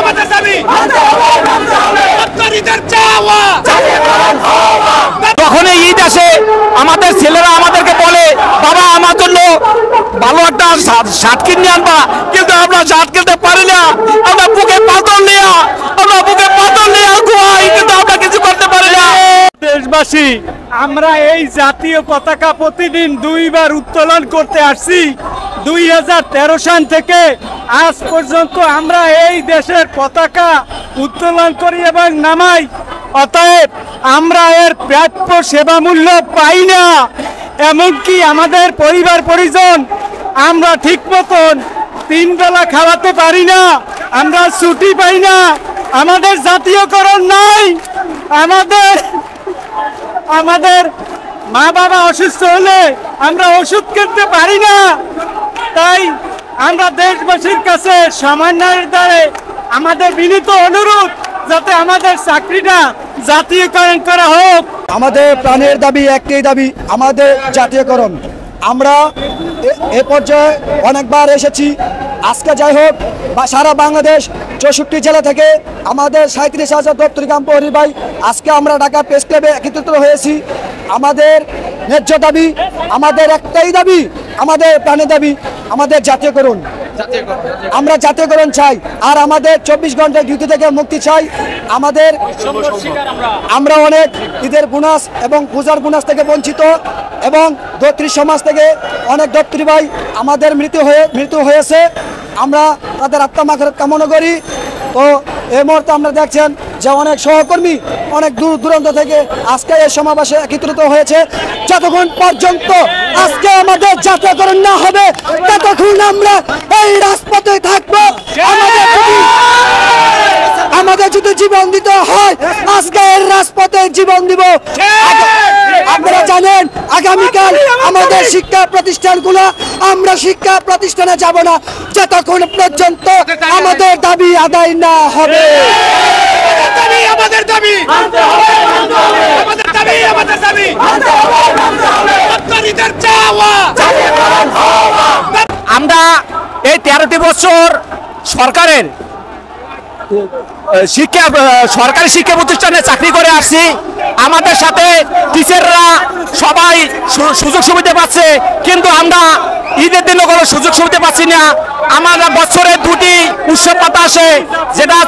আমাদের দাবি যখনই ঈদ আসে আমাদের ছেলেরা আমাদেরকে বলে বাবা আমার জন্য ভালো একটা শার্ট কিনে আনবা, কিন্তু আমরা শার্ট কিনতে পারি না। আমরা বুকে পাথর নিয়ে ঘুমাই, কিন্তু আমরা কিছু করতে পারি না। দেশবাসী, আমরা এই জাতীয় পতাকা প্রতিদিন 2 বার উত্তোলন করতে আসছি। 2013 সাল থেকে আজ পর্যন্ত আমরা এই দেশের পতাকা উত্তোলন করি এবং নামাই। অতএব আমরা এর প্রাপ্য সেবা মূল্য পাই না। এমনকি আমাদের পরিবার পরিজন আমরা ঠিক মতন 3 বেলা খাওয়াতে পারি না, আমরা ছুটি পাই না, আমাদের জাতীয়করণ নাই, আমাদের মা বাবা অসুস্থ হলে আমরা ওষুধ কিনতে পারি না। তাই আমরা দেশবাসীর কাছে সমন্বয়ের দ্বারা আমাদের বিনীত অনুরোধ যাতে আমাদের চাকরিটা জাতীয়করণ করা হোক। আমাদের প্রাণের দাবি একটাই দাবি, আমাদের জাতীয়করণ। আমরা এ পর্যায়ে অনেকবার এসেছি। আজকে যাই হোক সারা বাংলাদেশ 64 জেলা থেকে আমাদের 37,000 দপ্তরি কাম্পহরি ভাই আজকে আমরা ঢাকা প্রেস ক্লাবে একত্রিত হয়েছি। আমাদের ন্যায্য দাবি, আমাদের একটাই দাবি, আমাদের প্রাণের দাবি, আমাদের জাতীয়করণ। আমরা জাতীয়করণ চাই, আর আমাদের 24 ঘন্টা ডিউটি থেকে মুক্তি চাই। আমরা অনেক ঈদের বোনাস এবং পূজার বোনাস থেকে বঞ্চিত, এবং দপ্তরি সমাজ থেকে অনেক দপ্তরি ভাই আমাদের মৃত্যু হয়েছে। আমরা তাদের আত্মা মাগফিরাত কামনা করি। তো এই মুহূর্তে আমরা দেখছেন যে অনেক সহকর্মী অনেক দূর দূরান্ত থেকে আজকে এই সমাবেশে একত্রিত হয়েছে। যতক্ষণ পর্যন্ত আজকে আমাদের জাতীয়করণ না হবে ততক্ষণ আমরা এই রাজপথে থাকবো। আমাদের যদি জীবন দিতে হয় আজকে এই রাজপথে জীবন দিব। আপনারা জানেন আগামীকাল আমাদের শিক্ষা প্রতিষ্ঠানগুলো, আমরা শিক্ষা প্রতিষ্ঠানে যাব না যতক্ষণ পর্যন্ত আমাদের দাবি আদায় না হবে। আমরা এই 13টি বছর সরকারের সরকারি শিক্ষা প্রতিষ্ঠানে চাকরি করে আসছি। আমাদের সাথে টিচাররা সবাই সুযোগ সুবিধা পাচ্ছে, কিন্তু আমরা ঈদের দিনও কোনো সুযোগ সুবিধা পাচ্ছি না। আমরা বছরে 2টি উৎসব পাতা আসে, যেটা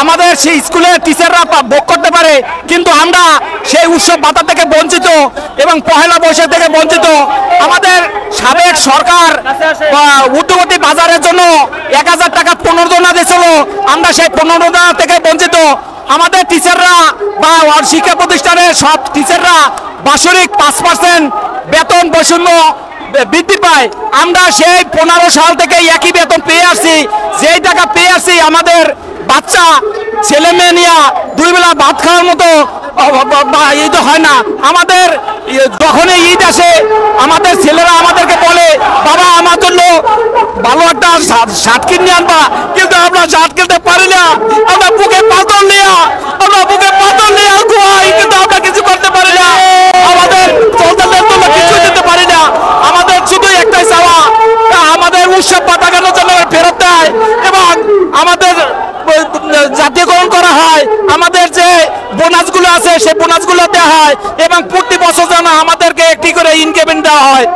আমাদের সেই স্কুলের টিচাররা ভোগ করতে পারে, কিন্তু আমরা সেই উৎসব পাতা থেকে বঞ্চিত এবং পহেলা বৈশাখ থেকে বঞ্চিত। আমাদের সাবেক সরকার ঊর্ধ্বগতি বাজারের জন্য 1000 টাকা প্রণোদনা দিয়েছিল, আমরা সেই প্রণোদনা থেকে বঞ্চিত। আমাদের টিচাররা বা শিক্ষা প্রতিষ্ঠানের সব টিচাররা বাৎসরিক 5% বেতন বৈষম্য বৃদ্ধি পায়। আমরা সেই 15 সাল থেকে একই বেতন পেয়ে আসছি। যেই টাকা পেয়ে আসছি আমাদের বাচ্চা ছেলে মেয়ে নিয়ে 2 বেলা ভাত খাওয়ার মতো ঈদ হয় না। আমাদের যখনই ঈদ আসে আমাদের ছেলেরা আমাদেরকে বলে বাবা আমার জন্য ভালো একটা শার্ট কিনে আনবা, কিন্তু আমরা শার্ট কিনতে পারি না। আমরা বুকে পাথর নিয়ে ঘুমাই, কিন্তু আমরা কিছু করতে পারি না। আমাদের সন্তানদের জন্য কিছু দিতে পারি না। আমাদের শুধু একটাই চাওয়া, আমাদের উৎসব পাতাকানো যেন ফেরত দেয় এবং আমাদের জাতীয়করণ করা হয়। আমাদের যে বোনাসগুলো আছে সেই বোনাসগুলো দেওয়া হয় এবং প্রতি বছর যেন আমাদেরকে একটি করে ইনক্রিমেন্ট দেওয়া হয়।